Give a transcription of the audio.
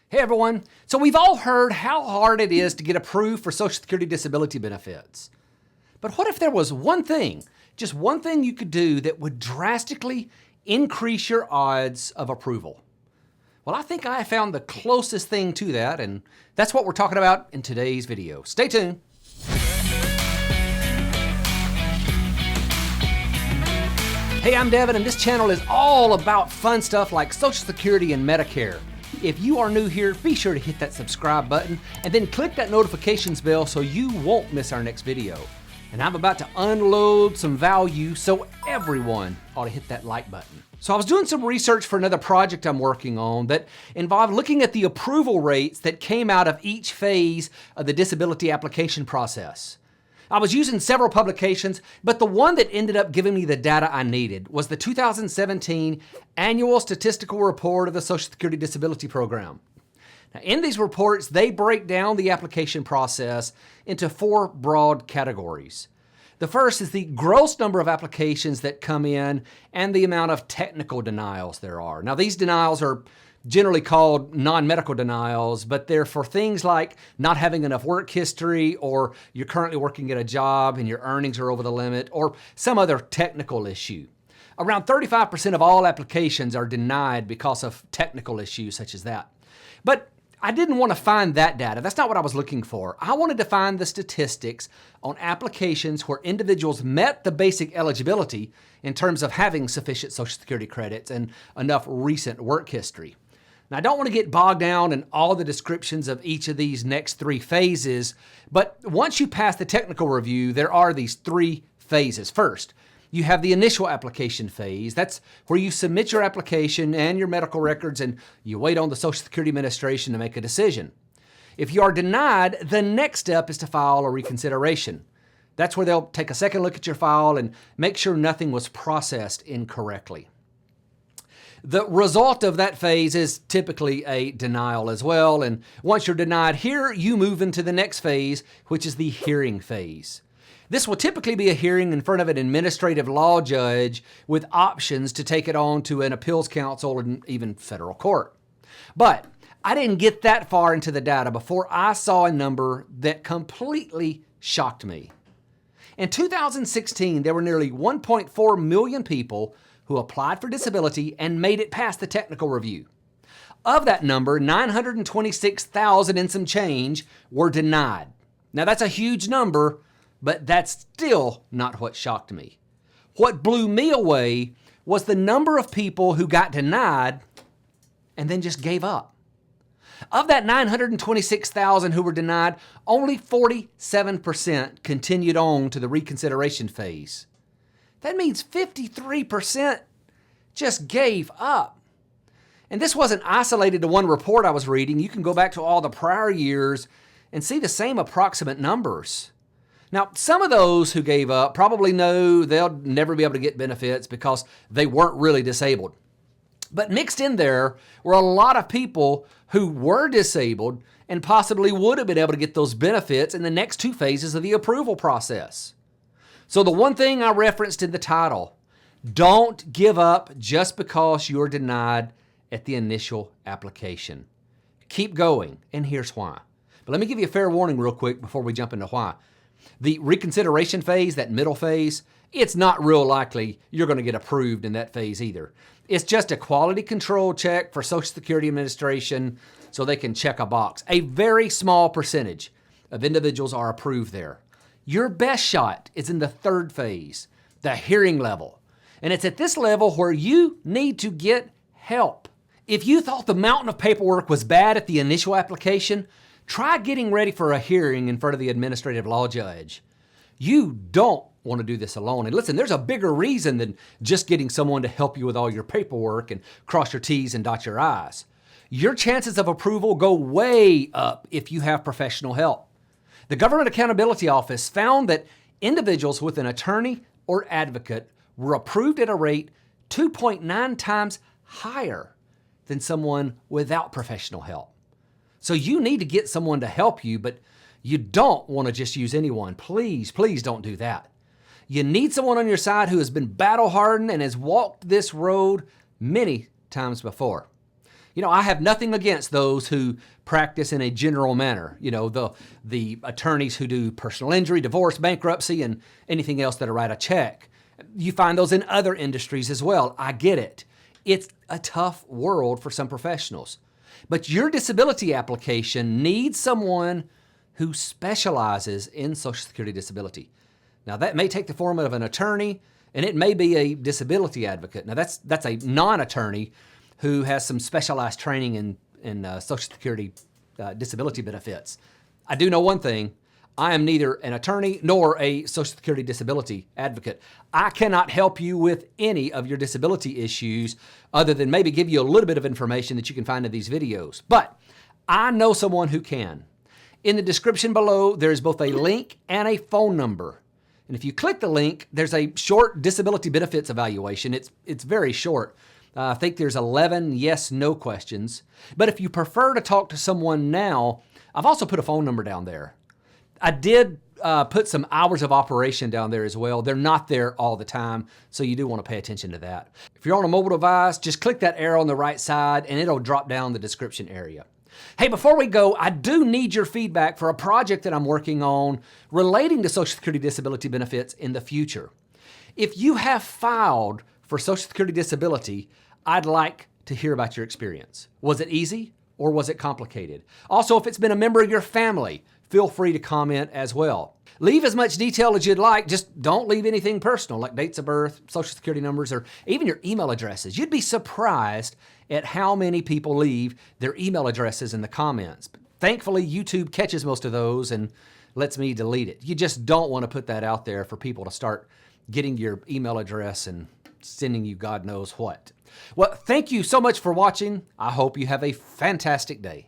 Hey everyone. So we've all heard how hard it is to get approved for Social Security disability benefits. But what if there was one thing, just one thing you could do that would drastically increase your odds of approval? Well, I think I found the closest thing to that, and that's what we're talking about in today's video. Stay tuned. Hey, I'm Devin, and this channel is all about fun stuff like Social Security and Medicare. If you are new here, be sure to hit that subscribe button and then click that notifications bell so you won't miss our next video. And I'm about to unload some value, so everyone ought to hit that like button. So I was doing some research for another project I'm working on that involved looking at the approval rates that came out of each phase of the disability application process. I was using several publications, but the one that ended up giving me the data I needed was the 2017 Annual Statistical Report of the Social Security Disability Program. Now, in these reports, they break down the application process into four broad categories. The first is the gross number of applications that come in and the amount of technical denials there are. Now, these denials are generally called non-medical denials, but they're for things like not having enough work history, or you're currently working at a job and your earnings are over the limit, or some other technical issue. Around 35% of all applications are denied because of technical issues such as that. But I didn't want to find that data. That's not what I was looking for. I wanted to find the statistics on applications where individuals met the basic eligibility in terms of having sufficient Social Security credits and enough recent work history. Now, I don't want to get bogged down in all the descriptions of each of these next three phases, but once you pass the technical review, there are these three phases. First, you have the initial application phase. That's where you submit your application and your medical records and you wait on the Social Security Administration to make a decision. If you are denied, the next step is to file a reconsideration. That's where they'll take a second look at your file and make sure nothing was processed incorrectly. The result of that phase is typically a denial as well, and once you're denied here, you move into the next phase, which is the hearing phase. This will typically be a hearing in front of an administrative law judge with options to take it on to an appeals council and even federal court. But I didn't get that far into the data before I saw a number that completely shocked me. In 2016, there were nearly 1.4 million people who applied for disability and made it past the technical review. Of that number, 926,000 and some change were denied. Now that's a huge number, but that's still not what shocked me. What blew me away was the number of people who got denied and then just gave up. Of that 926,000 who were denied, only 47% continued on to the reconsideration phase. That means 53% just gave up. And this wasn't isolated to one report I was reading. You can go back to all the prior years and see the same approximate numbers. Now, some of those who gave up probably know they'll never be able to get benefits because they weren't really disabled. But mixed in there were a lot of people who were disabled and possibly would have been able to get those benefits in the next two phases of the approval process. So the one thing I referenced in the title, don't give up just because you're denied at the initial application. Keep going, and here's why. But let me give you a fair warning real quick before we jump into why. The reconsideration phase, that middle phase, it's not real likely you're going to get approved in that phase either. It's just a quality control check for Social Security Administration so they can check a box. A very small percentage of individuals are approved there. Your best shot is in the third phase, the hearing level. And it's at this level where you need to get help. If you thought the mountain of paperwork was bad at the initial application, try getting ready for a hearing in front of the administrative law judge. You don't want to do this alone. And listen, there's a bigger reason than just getting someone to help you with all your paperwork and cross your T's and dot your I's. Your chances of approval go way up if you have professional help. The Government Accountability Office found that individuals with an attorney or advocate were approved at a rate 2.9 times higher than someone without professional help. So you need to get someone to help you, but you don't want to just use anyone. Please, please don't do that. You need someone on your side who has been battle-hardened and has walked this road many times before. I have nothing against those who practice in a general manner. The attorneys who do personal injury, divorce, bankruptcy, and anything else that'll write a check. You find those in other industries as well. I get it. It's a tough world for some professionals. But your disability application needs someone who specializes in Social Security disability. Now, that may take the form of an attorney, and it may be a disability advocate. Now, that's a non-attorney who has some specialized training in Social Security disability benefits. I do know one thing. I am neither an attorney nor a Social Security disability advocate. I cannot help you with any of your disability issues other than maybe give you a little bit of information that you can find in these videos. But I know someone who can. In the description below, there's both a link and a phone number. And if you click the link, there's a short disability benefits evaluation. It's very short. I think there's 11 yes/no questions. But if you prefer to talk to someone now, I've also put a phone number down there. I did put some hours of operation down there as well. They're not there all the time, so you do want to pay attention to that. If you're on a mobile device, just click that arrow on the right side and it'll drop down the description area. Hey, before we go, I do need your feedback for a project that I'm working on relating to Social Security disability benefits in the future. If you have filed for Social Security disability, I'd like to hear about your experience. Was it easy or was it complicated? Also, if it's been a member of your family, feel free to comment as well. Leave as much detail as you'd like, just don't leave anything personal like dates of birth, Social Security numbers, or even your email addresses. You'd be surprised at how many people leave their email addresses in the comments. Thankfully, YouTube catches most of those and lets me delete it. You just don't want to put that out there for people to start getting your email address and sending you God knows what. Well, thank you so much for watching. I hope you have a fantastic day.